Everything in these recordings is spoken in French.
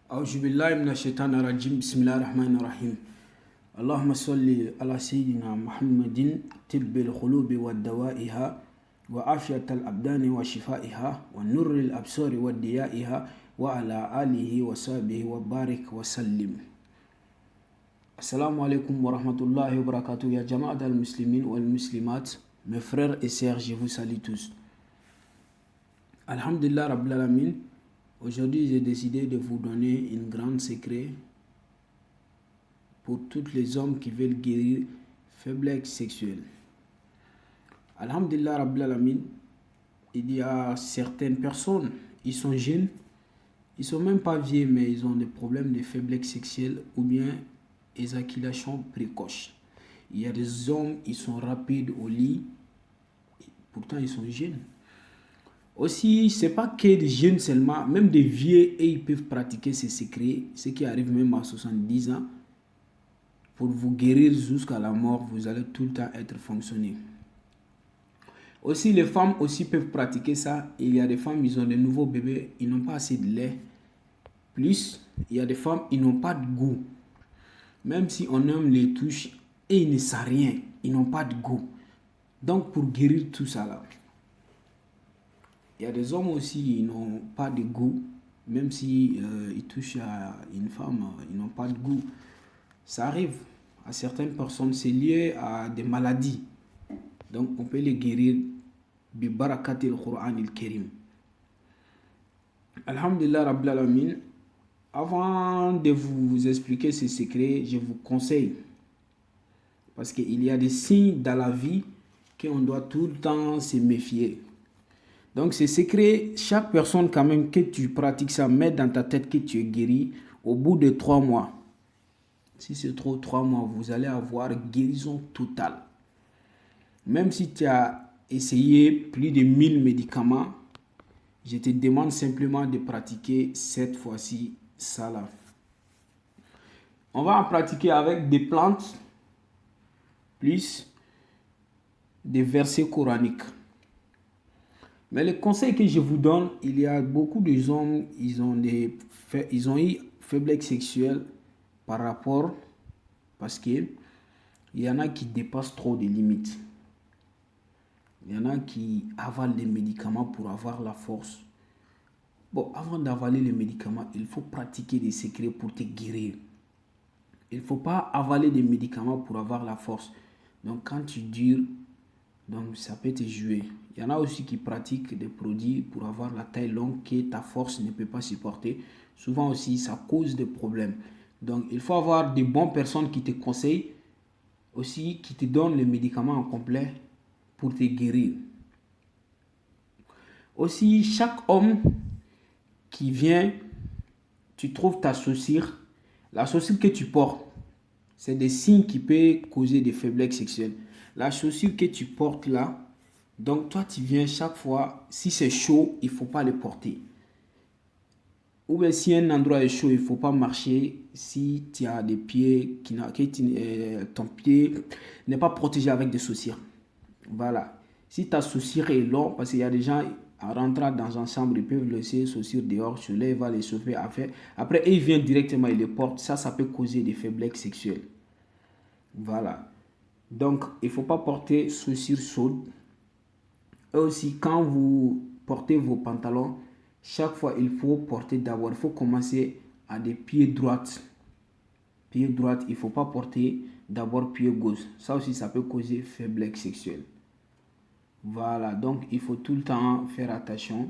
أعوذ بالله من الشيطان الرجيم بسم الله الرحمن الرحيم اللهم صل على سيدنا محمد طب القلوب ودوائها وعافية الأبدان وشفائها ونور الأبصار وديائها وعلى آله وصحبه وبارك وسلم. Assalamu alaikum wa rahmatullahi wa barakatuh ya Jama'at al-Muslimin wal Muslimat, mes frères et sœurs, je vous salue tous. Alhamdulillah Rabbil Alamin. Aujourd'hui, j'ai décidé de vous donner une grande secret pour tous les hommes qui veulent guérir faiblesse sexuelle. Alhamdulillah Rabbil Alamin, il y a certaines personnes, ils sont jeunes, ils sont même pas vieux, mais ils ont des problèmes de faiblesse sexuelle ou bien éjaculation précoce. Il y a des hommes, ils sont rapides au lit, pourtant ils sont jeunes. Aussi, ce n'est pas que des jeunes seulement, même des vieux, et ils peuvent pratiquer ces secrets, ceux qui arrivent même à 70 ans. Pour vous guérir jusqu'à la mort, vous allez tout le temps être fonctionné. Aussi, les femmes aussi peuvent pratiquer ça. Il y a des femmes, ils ont des nouveaux bébés, ils n'ont pas assez de lait. Plus, il y a des femmes, ils n'ont pas de goût. Même si on aime les touches, et ils ne savent rien, ils n'ont pas de goût. Donc, pour guérir tout ça là, il y a des hommes aussi, ils n'ont pas de goût. Même si ils touchent à une femme, ils n'ont pas de goût. Ça arrive à certaines personnes, c'est lié à des maladies. Donc on peut les guérir bi barakatil Qur'an al-Karim. Alhamdulillah Rabbil Alamin. Avant de vous expliquer ces secrets, je vous conseille, parce qu'il y a des signes dans la vie qu'on doit tout le temps se méfier. Donc ces secrets, chaque personne quand même que tu pratiques ça, mets dans ta tête que tu es guéri au bout de 3 mois. Si c'est trop 3 mois, vous allez avoir guérison totale. Même si tu as essayé plus de 1000 médicaments, je te demande simplement de pratiquer cette fois-ci ça là. On va en pratiquer avec des plantes plus des versets coraniques. Mais le conseil que je vous donne, il y a beaucoup de hommes, ils ont eu faiblesse sexuelle par rapport, parce que il y en a qui dépassent trop des limites. Il y en a qui avalent des médicaments pour avoir la force. Bon, avant d'avaler les médicaments, il faut pratiquer des secrets pour te guérir. Il ne faut pas avaler des médicaments pour avoir la force. Donc quand tu dures, donc ça peut te jouer. Il y en a aussi qui pratiquent des produits pour avoir la taille longue que ta force ne peut pas supporter. Souvent aussi, ça cause des problèmes. Donc il faut avoir de bonnes personnes qui te conseillent, aussi qui te donnent les médicaments en complet pour te guérir. Aussi, chaque homme qui vient, tu trouves ta chaussure, la chaussure que tu portes, c'est des signes qui peuvent causer des faiblesses sexuelles. La chaussure que tu portes là, donc toi tu viens chaque fois, si c'est chaud, il ne faut pas le porter. Ou bien si un endroit est chaud, il ne faut pas marcher si tu as des pieds, ton pied n'est pas protégé avec des chaussures. Voilà. Si ta chaussure est longue, parce qu'il y a des gens, en rentrant dans une chambre, ils peuvent laisser les chaussures dehors, se lèvent, va les chauffer, après ils viennent directement, ils les portent. Ça peut causer des faiblesses sexuelles. Voilà. Donc, il ne faut pas porter chaussures chaudes. Et aussi, quand vous portez vos pantalons, chaque fois, il faut porter d'abord, il faut commencer à des pieds droits. Pieds droits, il ne faut pas porter d'abord pied gauche. Ça aussi, ça peut causer faiblesse sexuelle. Voilà, donc il faut tout le temps faire attention.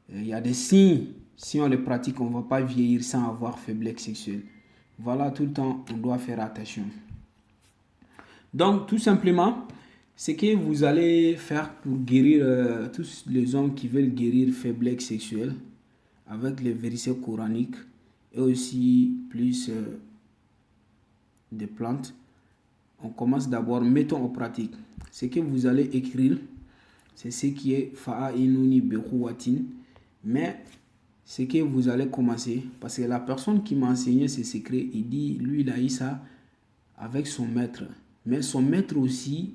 Il y a des signes, si on les pratique, on ne va pas vieillir sans avoir faiblesse sexuelle. Voilà, tout le temps, on doit faire attention. Donc, tout simplement, ce que vous allez faire pour guérir tous les hommes qui veulent guérir faiblesse sexuelle avec les versets coraniques et aussi plus des plantes, on commence d'abord, mettons en pratique. Ce que vous allez écrire, c'est ce qui est fa'inuni behuwatin, mais ce que vous allez commencer, parce que la personne qui m'a enseigné ces secrets, il dit, lui, il a eu ça avec son maître. Mais son maître aussi,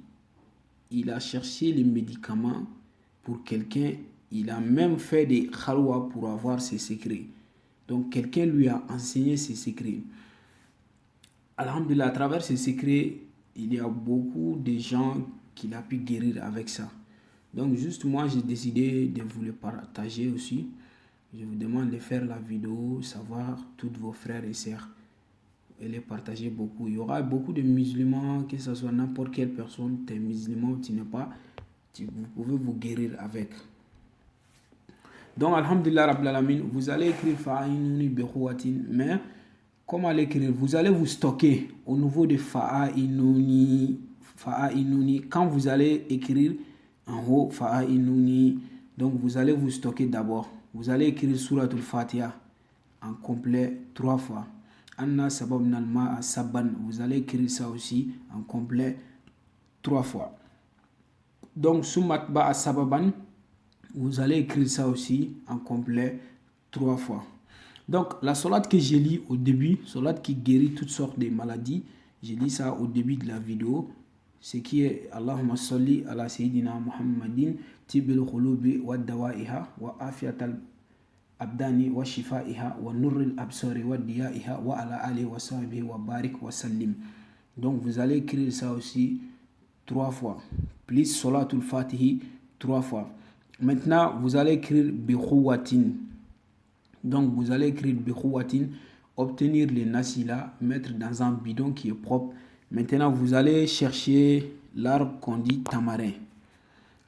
il a cherché les médicaments pour quelqu'un. Il a même fait des khalwa pour avoir ces secrets. Donc quelqu'un lui a enseigné ses secrets. Alhamdulillah, à travers ces secrets, il y a beaucoup de gens qu'il a pu guérir avec ça. Donc juste moi, j'ai décidé de vous le partager aussi. Je vous demande de faire la vidéo, savoir tous vos frères et sœurs et les partager beaucoup. Il y aura beaucoup de musulmans, que ce soit n'importe quelle personne, tu es musulman ou tu n'es pas, vous pouvez vous guérir avec. Donc, alhamdulillah, rabbil alamin, vous allez écrire fa'inuni bi quwwatin, mais comment l'écrire? Vous allez vous stocker au niveau de fa'inuni, quand vous allez écrire en haut fa'inuni, donc vous allez vous stocker d'abord. Vous allez écrire suratul Fatiha en complet 3 fois. Anna sababna al-ma'a sabban, vous allez écrire ça aussi en complet 3 fois. Donc, sumat ba'a sababan, vous allez écrire ça aussi en complet 3 fois. Donc, la salade que j'ai lis au début, salade qui guérit toutes sortes de maladies, j'ai dit ça au début de la vidéo, ce qui est Allahumma salli ala sayyidina Muhammadin tibil khulubi wa dawa'iha wa afiatal abdani wa shifaiha wa nurril absari wa diyaiha wa ala alihi wa sahbihi wa barik wa sallim. Donc, vous allez écrire ça aussi 3 fois. Plus salatul fatihi 3 fois. Maintenant, vous allez écrire bihuwatin. Donc, vous allez écrire bihuwatin, obtenir les nasila, mettre dans un bidon qui est propre. Maintenant, vous allez chercher l'arbre qu'on dit tamarin.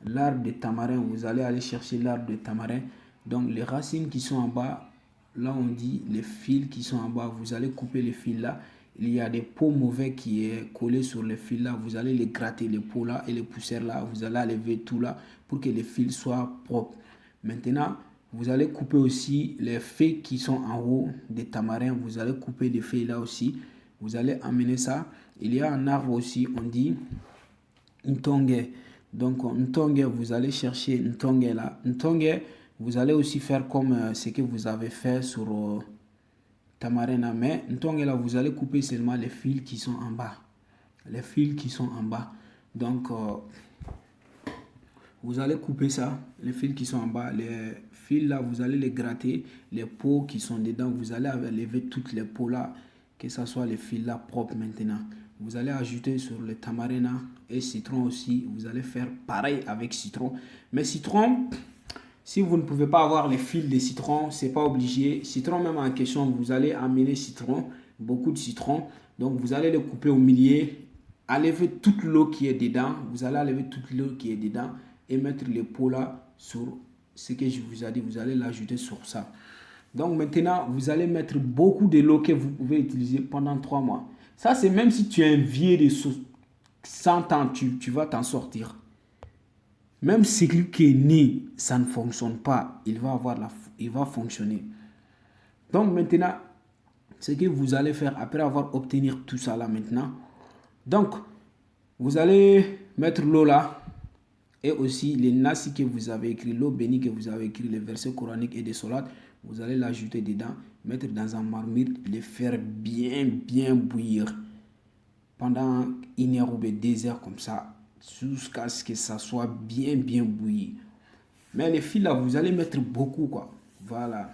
L'arbre de tamarin, vous allez aller chercher l'arbre de tamarin. Donc, les racines qui sont en bas, là on dit les fils qui sont en bas, vous allez couper les fils là. Il y a des peaux mauvais qui est collé sur les fils là, vous allez les gratter, les peaux là et les poussières là, vous allez enlever tout là pour que les fils soient propres. Maintenant, vous allez couper aussi les feuilles qui sont en haut des tamarins, vous allez couper les feuilles là aussi, vous allez amener ça. Il y a un arbre aussi, on dit ntongue. Donc ntongue, vous allez chercher ntongue là. Ntongue, vous allez aussi faire comme ce que vous avez fait sur tamarina, mais ntongue là, vous allez couper seulement les fils qui sont en bas. Les fils qui sont en bas. Donc, vous allez couper ça, les fils qui sont en bas. Les fils là, vous allez les gratter. Les peaux qui sont dedans, vous allez enlever toutes les peaux là, que ce soit les fils là propres maintenant. Vous allez ajouter sur le tamarina et citron aussi. Vous allez faire pareil avec citron. Mais citron, si vous ne pouvez pas avoir les fils de citron, c'est pas obligé. Citron même en question, vous allez amener citron, beaucoup de citron. Donc vous allez le couper au milieu, enlever toute l'eau qui est dedans. Vous allez enlever toute l'eau qui est dedans et mettre les peaux là sur ce que je vous ai dit. Vous allez l'ajouter sur ça. Donc maintenant, vous allez mettre beaucoup de l'eau que vous pouvez utiliser pendant 3 mois. Ça, c'est même si tu es un vieux de 100 ans, tu vas t'en sortir. Même celui qui est né, ça ne fonctionne pas, il va fonctionner. Donc maintenant, ce que vous allez faire après avoir obtenu tout ça là maintenant, donc vous allez mettre l'eau là et aussi les nasi que vous avez écrit, l'eau bénie que vous avez écrit, les versets coraniques et des salades, vous allez l'ajouter dedans, mettre dans un marmite, les faire bien bouillir pendant 1 heure ou 2 heures comme ça, jusqu'à ce que ça soit bien bouilli. Mais les fils là, vous allez mettre beaucoup quoi. Voilà.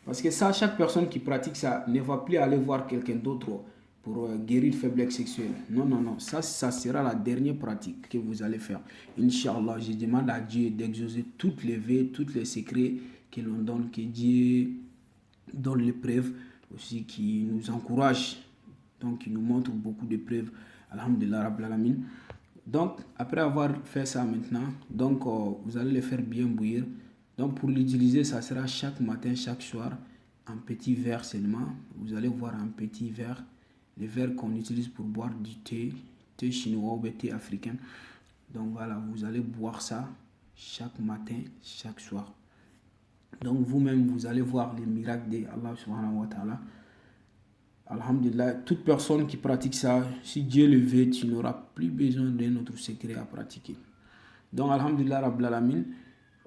Parce que ça, chaque personne qui pratique ça ne va plus aller voir quelqu'un d'autre pour guérir faiblesse sexuelle. Non. Ça sera la dernière pratique que vous allez faire. Inch'Allah, je demande à Dieu d'exaucer toutes les vœux, tous les secrets que l'on donne, que Dieu donne les preuves aussi, qui nous encourage. Donc, il nous montre beaucoup de preuves. Alhamdulillah, Rabbil Alamin. Donc, après avoir fait ça maintenant, donc vous allez le faire bien bouillir. Donc, pour l'utiliser, ça sera chaque matin, chaque soir, un petit verre seulement. Vous allez voir un petit verre, le verre qu'on utilise pour boire du thé, thé chinois ou thé africain. Donc, voilà, vous allez boire ça chaque matin, chaque soir. Donc, vous-même, vous allez voir les miracles d'Allah subhanahu wa ta'ala. Alhamdulillah, toute personne qui pratique ça, si Dieu le veut, tu n'auras plus besoin d'un autre secret à pratiquer. Donc, alhamdulillah, Rabbil Alamin,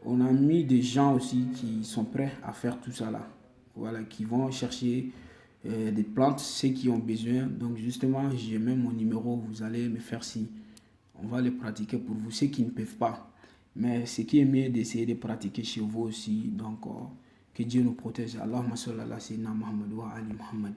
on a mis des gens aussi qui sont prêts à faire tout ça là. Voilà, qui vont chercher des plantes, ceux qui ont besoin. Donc, justement, j'ai même mon numéro, vous allez me faire signe. On va les pratiquer pour vous, ceux qui ne peuvent pas. Mais ce qui est mieux d'essayer de pratiquer chez vous aussi. Donc, Que Dieu nous protège. Allahumma salli ala sayyidina Muhammad wa ali Muhammad.